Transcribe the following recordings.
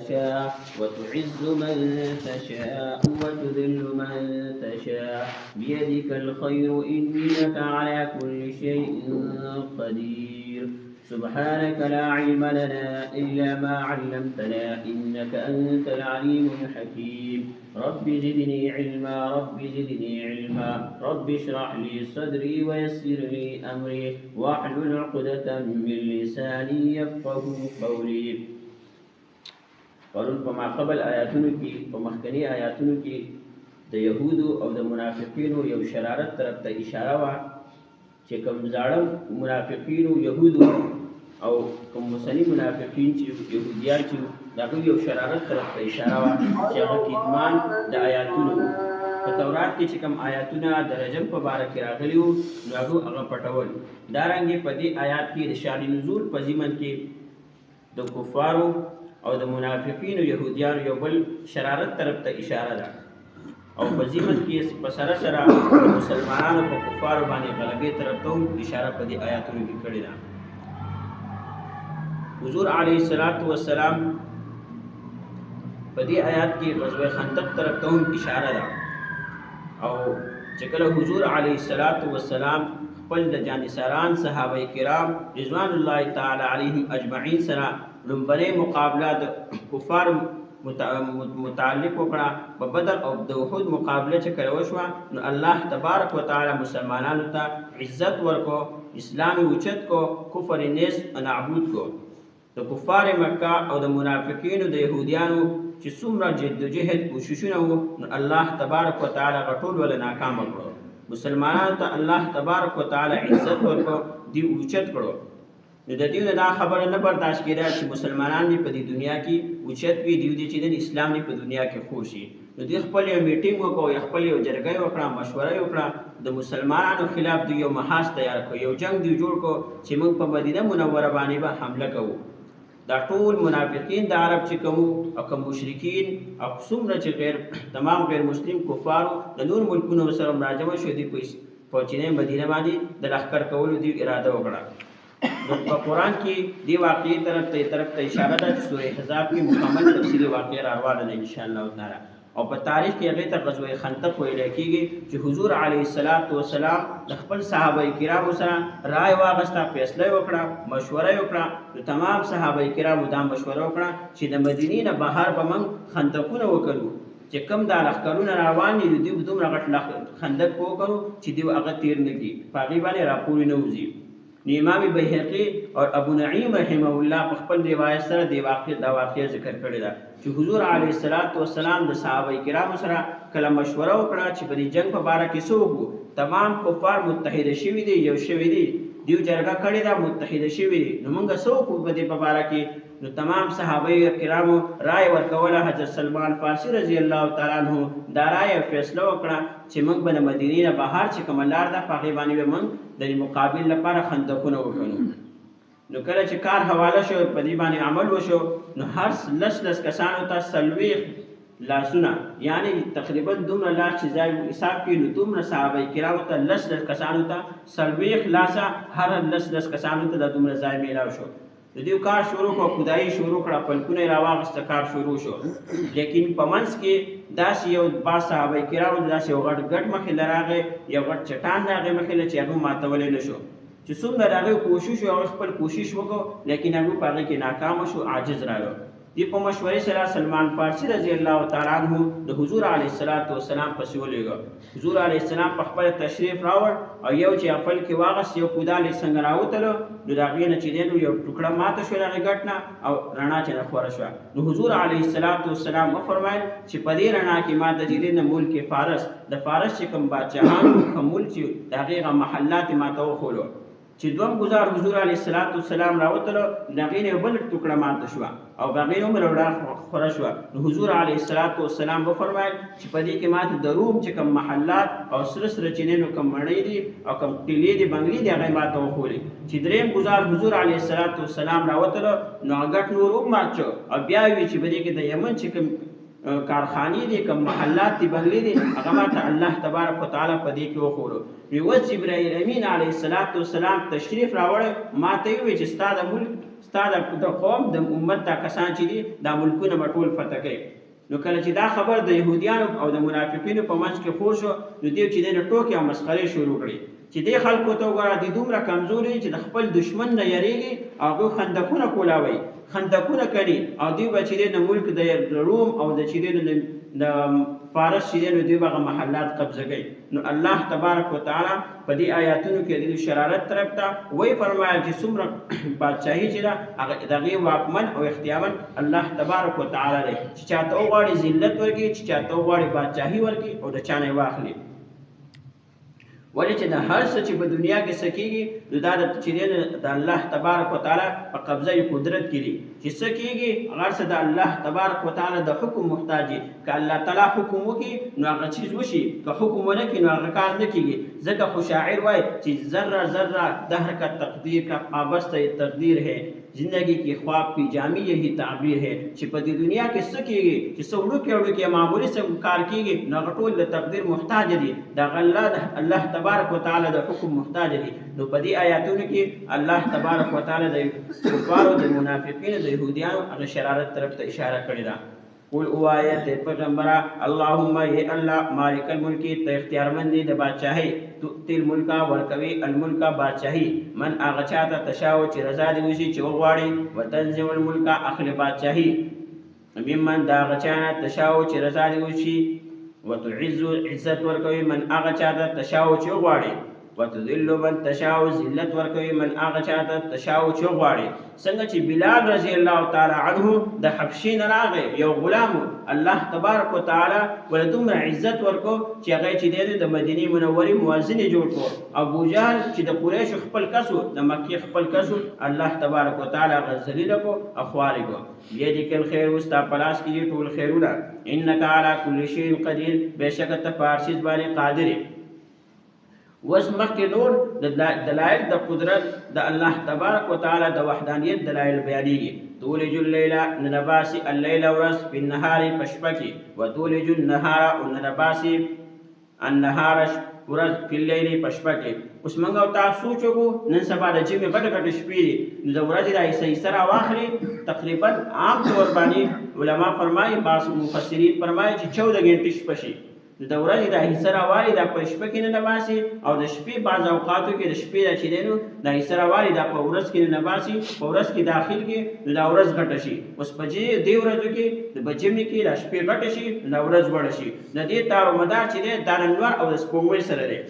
تشاء وتعز من تشاء وتذل من تشاء بيدك الخير إنك على كل شيء قدير سبحانك لا علم لنا إلا ما علمتنا إنك أنت العليم الحكيم رب زدني علما رب زدني علما رب اشرح لي صدري ويسر لي أمري واحلل عقدة من لساني يفقه قولي پرون په ماقبل آیاتونو کې په مخکنی آیاتونو کې د یهودو او د منافقینو یو شرارت طرف ته اشاره وه چې کوم زاړه منافقینو یهودو او کوم مسلمان منافقین چې یهودیان چې د هغوی یو شرارت طرف ته اشاره وه چې هغه کتمان د آیاتونو په تورات کې چې کوم آیاتونه د رجم په باره کې راغلي وو نو هغه پټول دارنګې په دې آیات کې د شان نزول په ضمن کې د کفارو او د منافقینو یهودیانو یو بل شرارت طرف ته اشاره ده او په ضمن کې په سره سره مسلمانانو په کفارو باندې غلبې طرف ته هم اشاره په دې آیاتونو کې کړې ده حضور علیه السلام په دې آیات کې غزوه خندق طرف ته هم اشاره ده او چې کله حضور علیه السلام خپل د جانثاران صحابه کرام رضوان الله تعالی علیهم اجمعین سره لومبنۍ مقابله د کفار متعلق وکړه په بدر او د احد مقابله چې کله وشوه نو الله تبارک وتعالی مسلمانانو ته عزت ورکو اسلام اوچت کو کفر نیز نابود کو د کفار مکه او د منافقینو د یهودیانو چې څومره جد و جهد کوششونه وو نو الله تبارک وتعالی هغه ټول ول ناکامه کړو مسلمانانو ته الله تبارک وتعالی عزت ورکو دی اوچت کړو نو د دې دا خبره نه برداشت کېده چې مسلمانان دې په دې دنیا کې اوچت وي دیو دې چې د اسلام دې په دنیا کې خور شي نو دوی خپل یو میټینګ وکړو خپل یو جرګه وکړه مشوره وکړه د مسلمانانو خلاف دوی یو محاذ تیار کړ یو جنگ دوی جوړ کړو چې موږ په مدینه منوره باندې به حمله کوو دا ټول منافقین د عرب چې کوم او کوم مشرکین او څومره چې تمام غیر مسلم کفارو د نور ملکونو سره مراجمه شو دي په چینه مدینه باندې د لښکر کولو دی اراده وکړه په قرآن کې دی واقعي طرف ته اشاره ده چې سورې احزاب کې مکمل تفصیلي واقعه راروانه ده انشاءالله تعالی او په تاریخ کې هغې ته غزوه خندق ویل کېږي چې حضور علیه السلام د خپل صحابه کرامو سره رای واغسته فیصله وکړه مشوره وکړه د تمام صحابه کرامو دا مشوره وکړه چې د مدینې نه بهر به موږ خندقونه وکړو چې کوم دا لښکرونه روان دي دوی به دومره غټ خندق وکړو چې دوی هغه تیر نه کړي په هغې باندې راپورې نه وځي نو امام بیهقي او ابو نعیم رحمه الله په خپل روایت سره دا واقعه ذکر کړې ده چې حضور علیه السلام د صحابه کرامو سره کله مشوره وکړه چې په دې جنګ په باره کې څه وکړو تمام کفار متحده شوي دي یو شوي دي دیو جرګه کړې ده متحده شوي دي نو موږ څه وکړو په دې په باره کې نو تمام صحابه کرامو رای ورکوله حضرت سلمان فارسی رضی الله تعالی عنہ دا رای فیصله وکړه چې موږ به د مدینې نه بهر چې کومه لار ده په هغې باندې به موږ د مقابل لپاره خندقونه وکړو نو کله چې کار حواله شو په دې باندې عمل وشو نو هر لس کسانو ته څلوېښت لاسونه یعنی تقریبا دومره لاس چې ځای حساب کړي نو دومره صحابه کرامو ته لس کسانو ته څلوېښت لاسه هر لس کسانو ته دا دومره ځای میلاو شو د دې کار شروع کړه خدایي شروع کړه پلکونه یې راواغسته کار شروع شو لیکن په منځ کې داسې یو بعض صحابه کرامو داسې یو غټ مخې له راغی یو غټ چټان د هغې مخې له چې هغه ماتولی نه شو چې څومره د هغې کوشش و هغه خپل کوشش وکړو لیکن هغوی په هغې کې ناکامه شو عاجز راغی دې په مشورې سره سلمان فارسی رضی الله تعالی عنہ د حضور علیه السلام پسې ولېږه حضور علیه السلام په خپله تشریف راوړ او یو چې خپل کې واغست یو کودال یې څنګه راوتلو نو د هغې نه چې دی نو یو ټوکړه ماته شوه د هغې ګټ نه او رڼا چې نه خوره شوه نو حضور علیه السلام وفرمایل چې په دې رڼا کې ما د چې دی نه ملک فارس د فارس چې کوم بادشاهانو کوم ملک چې د هغې هغه محلات یې ما ته وښولو چې دوم گزار حضور علیه السلام راوتلو د هغې نه یو بل ټوکړه ماته شوه او د هغې هم رڼا خوره شوه نو حضور علیه السلام وفرمایل چې په دې کې ماته د روم چې کوم محلات او سره چې نو کوم مڼۍ دي او کوم ټیلې دي بنګلې دي هغې ماته وښولې چې درېیم گزار حضور علیه السلام راوتلو نو هغه ګټ نور هم مات شو او بیا وی چې په دې کې د یمن چې کوم کارخانې دي کوم محلات دي بنګلې دي هغه ماته الله تبارک وتعالی په دې کې وښولو نو اوس جبرائیل امین علیه السلام تشریف راوړی ما ته یې وویل چې ستا د ملک ستا د قوم د امت دا کسان چې دي دا ملکونه به ټول فتح کوي. نو کله چې دا خبر د یهودیانو او د منافقینو په منځ کې خور شو، نو دوی چې دی ټوکې او مسخرې شروع کړې چې دې خلکو ته وګوره دوی دومره کمزوري چې د خپل دشمن نه یریږي او هغوی خندقونه کولاوي، خندقونه کوي او دوی به چې دی د ملک د روم او د چې دی د فارس چې دی نو دوی به هغه محلات قبضه کوي. نو الله تبارک وتعالی په دې آیاتونو کې د شرارت طرف ته وایي فرمایل چې څومره بادشاهي چې ده هغه د هغې واکمن او اختیارمن الله تبارک وتعالی دی چې چاته وغواړي ذلت ورکړي، چې چاته وغواړي بادشاهي ورکړي او د چا نه یې واخلي. ولې چې د هر څه چې په دنیا کې څه کېږي نو دا چې دی د الله تبارک وتعالی په قبضه قدرت کې دي. چې څه کېږي هغه څه د الله تبارک وتعالی د حکم محتاج دي. که الله تعالی حکم وکړي نو هغه چیز وشي، که حکم ونه کړي نو هغه کار نه کېږي. ځکه خو شاعر وایي چې ذره ذره دهر کا تقدیر کا پابست تقدیر ہے، زندگی کی خواب کی جامع یہی تعبیر ہے. چې په دې دنیا کې څه کېږي چې څه وړوکې معمولي څه کار کېږي نو هغه ټول د تقدیر محتاج دي، د الله تبارک وتعالی د حکم محتاج دي. نو په دې آیاتونو کې الله تبارک وتعالی د کفارو د منافقینو د یهودیانو هغه شرارت طرف ته اشاره کړې ده. قل اوایه ته پیغمبره اللهم ای الله مالک الملک ته اختیارمند دی د بادشاهۍ، تؤتی الملک ورکوي الملک بادشاهي من هغه چاته تشاء چې رضا دې وشي چې وغواړي، وتنزع الملک اخلي بادشاهي ممن دا هغه چا نه تشاء چې رضا دې وشي، وتعز عزت ورکوي من هغه چاته تشاء چې وغواړي، وتذل من تشاء ذلت ورکوي من هغه چاته تشاء چې وغواړي. څنګه چې بلال رضی الله تعالی عنه د حبشې نه راغی یو غلام، الله تبارک وتعالی ول دومره عزت ورکو چې هغه چې د مدینې منورې مؤذن جوړ کړو. ابو جهل چې د قریش خپل کسو د مکې خپل کسو الله تبارک وتعالی هغه ذلیل کو او خوار کو. بيدک الخير وستا پلاس کې ټول خیرونه، انک علی کل شیء قدیر، بشک ته په هر شي باندې قادر. وس مخکې نور د دلایل د قدرت د الله تبارک وتعالی د وحدانیت دلایل بیانېږي. تولج الليل ننباسي الليل ورځ په النهار په شپه کې، وتولج النهار ننباسي النهار ورځ په الليل په شپه کې. اوس موږ او تاسو سوچ وکړو نن سبا د جمعې غټ غټ شپې دي، نو د ورځې د حصې سره واخلي تقریبا عام طور باندې علما فرمایي، بعض مفسرین فرمایي چې 14 غنټې شپه شي. د ورځې د حصه راوالي دا په شپه کې نه باسي، او د شپې بعض اوقاتو کې د شپې د چې دی نو د حصه راوالي دا په ورځ کې نه باسي، په ورځ کې داخل کې نو دا ورځ غټه شي. اوس په دې ورځو کې د بجمې کې د شپې غټه شي دا ورځ وړه شي. د دې تار مدار چې دی د انوار او د سپوږمۍ سره دی.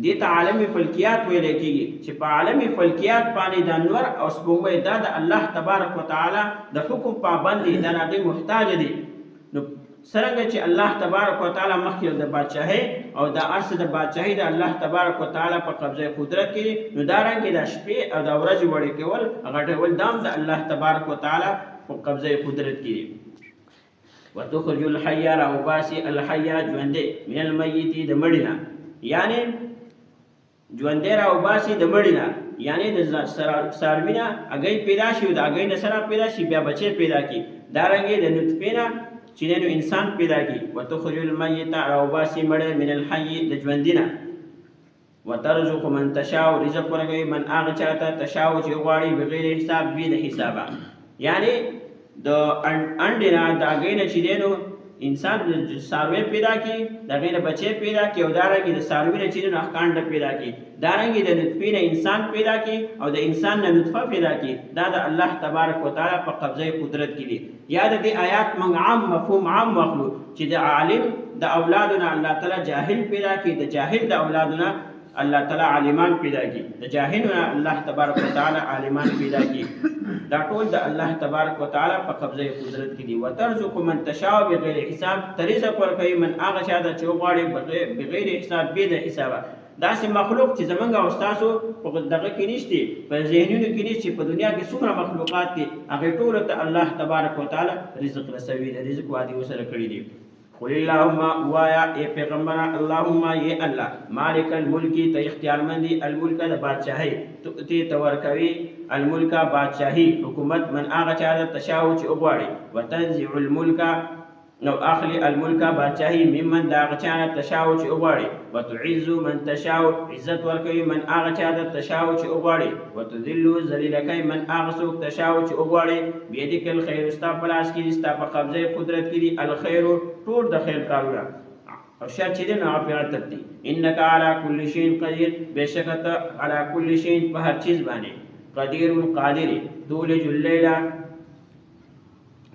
دې ته عالمي فلکیات ویل کېږي چې په عالمي فلکیات باندې د انوار او سپوږمۍ دا د الله تبارک وتعالی د حکم پابند دي، د هغې محتاج دي. نو څرنګه چې الله تبارک وتعالی مخکې د بادشاهۍ او د ارس د بادشاهۍ د الله تبارک وتعالی په قبضه قدرت کې، نو دا رنګې د شپې او د ورځې وړې کول غټول دام د الله تبارک وتعالی په قبضه قدرت کې. وتخرج الحي راوباسي الحي ژوندی من المیت د مړي نه، یعنی ژوندی راوباسي د مړي نه، یعنی د څاروي نه هګۍ پیدا شي او د هګۍ نه سره پیدا شي بیا بچی پیدا کړي، دا رنګې د نطفې نه چې نو انسان پیدا کی. وتخرج المیت راوباسي مړی من الحي د ژوندي نه، وترزق من تشاء رزق ورکوي من هغه چاته تشاء چې غواړي بغیر حساب بې د حسابه، یعنی د انډې نه د هګۍ نه چې دی نو انسان د څاروی پیدا کی، د هغې نه بچی پیدا کی، او دارنګې د څاروي نه چې دی نو کانډه پیدا کی، دارنګې د نطفې نه انسان پیدا کی او د انسان نه نطفه پیدا کی. دا د الله تبارک وتعالی په قبضه قدرت کې دي. یا د دې آیات موږ عام مفهوم عام واخلو چې د عالم د اولادونه الله تعالی جاهل پیدا کی، د جاهل د اولادونه الله تعالی عالمان پیدا کی، د جاهلونه الله تبارک وتعالی عالمان پیدا کی. دا ټول د الله تبارک وتعالی په قبضه قدرت کې دي. وترزق من تشاء بغیر حساب، رزق ورکوي من هغه چاته چې وغواړي بغیر حساب بې د حسابه. داسې مخلوق چې زمونږ او ستاسو په دغه کې نشته، په ذهنونو کې نشته، په دنیا کې څومره مخلوقات دي هغې ټولو ته الله تبارک وتعالی رزق رسوي، د رزق وعدې ورسره کړي دي. قل اللهم وایا ای پیغمبره اللهم ای الله مالک الملک ته اختیارمندي الملک د بادشاهۍ، تؤتي ته ورکوي الملک بادشاهي حکومت من هغه چا ته تشاء چې وغواړي، وتنزع الملک نو اخلی الملک بادشاہی ممن دا غچانه تشاو چې وغواړي وتعز من تشاو عزت ورکوي من هغه چاته تشاو چې وغواړي وتذل ذلیل کوي من هغه څوک تشاو چې وغواړي بيدک الخير ستا په لاس کې ستا په قبضه قدرت کې دي الخير ټول د خیر کارونه او شر چې نه اپیار تکتی انک علی کل شیء قدیر بشکت علی کل شیء په هر چیز باندې قدیر قادر تولج الليل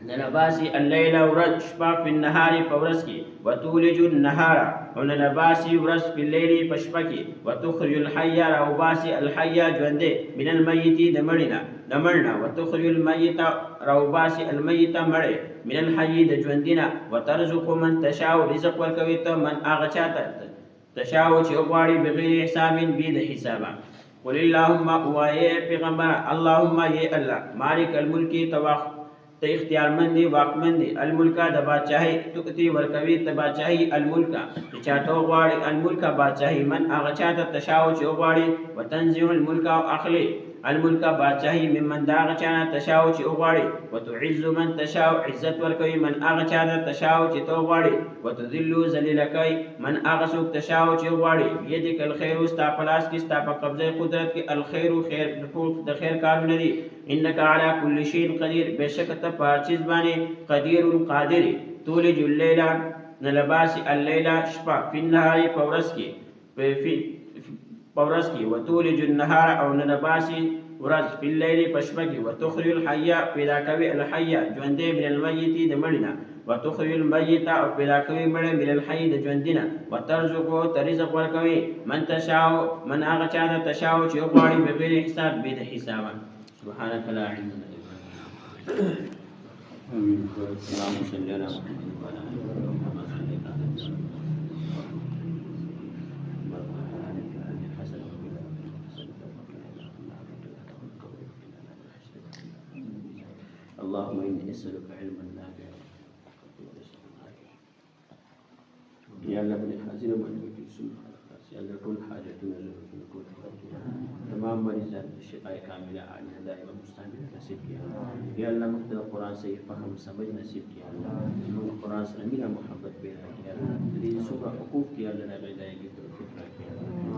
ننباسي الليل ورځ شپه په النهار په ورځ کې وتولج النهار وننباسي ورځ په الليل په شپه کې وتخرج الحي راوباسي الحي ژوندې من المیت د مړنا وتخرج الميت راوباسي الميت مړ من الحي د ژوندینا وترزق من تشاء رزق ورکوي ته من هغه چاته تشاء چې وغواړي بغیر حساب بي د حسابه قل اللهم وایې پیغمبر اللهم ی الله مالک الملک تواخ ته اختیار مند دی واکمن دی الملکا د بادشاہي تؤتی ورکوي ته بادشاہي الملکا چې چاته غواړي الملکا بادشاہي من هغه چاته تشاو چې غواړي وتنزع الملکا اخلي الملکا بادشاہي ممن دا هغه چاته تشاو چې غواړي وتعز من تشاو عزت ورکوي من هغه چاته تشاو چې تو غواړي وتذل ذلیل کوي من هغه څوک تشاو چې غواړي بيدک الخير ستا پلاس کې ستا په قبضه قدرت کې الخير خیر د خیر کارونه دي انك على كل شيء قدير بشک ته په چیز باندې قدیر قادر تولج الليل نلباس الليل شپه في النهار پورس کې وتولج النهار او نلباس ورځ في الليل پشپه کې وتخرج الحي پیدا کوي الحي ژوندې من الميت د مړینا وتخرج الميت او پیدا کوي مړ من الحي د ژوندینا وترزق ترزق ورکوي من تشاء من هغه چاته تشاء چې غواړي بغیر حساب به د حساب سبحانك لا علم لنا الا ما علمتنا اللهم صل على محمد وعلى ال محمد صليت على اللهم اني اسالك علما نافعا يا الله من حاضر من في سنة يا الله كل حاجتنا كل تمام مریضان شفای کامله عاجله دائما مستعمل نصیب کیا یا اللہ مقتضى قرآن سے فهم سمجھ نصیب کیا اللہ قرآن سے میرا محبت پیدا کیا اللہ سورہ حقوق کیا اللہ نے غیدائی کی توفیق کیا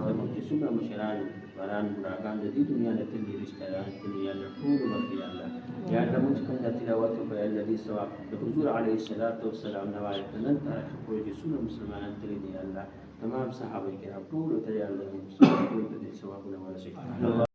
اللہ سورہ مشران وران براغان دی دنیا نے تلی رشتہ داران تلی یا اللہ طول وقت یا اللہ یا اللہ مجھ کنجا تلاوتو کا یا اللہ دی سواب حضور علیہ السلام نوایت ننتا کوئی جی سورہ مسلمان تلی دی اللہ تمام صحابہ کرام طول تلی اللہ مسلمان طول تلی سواب نوال شکر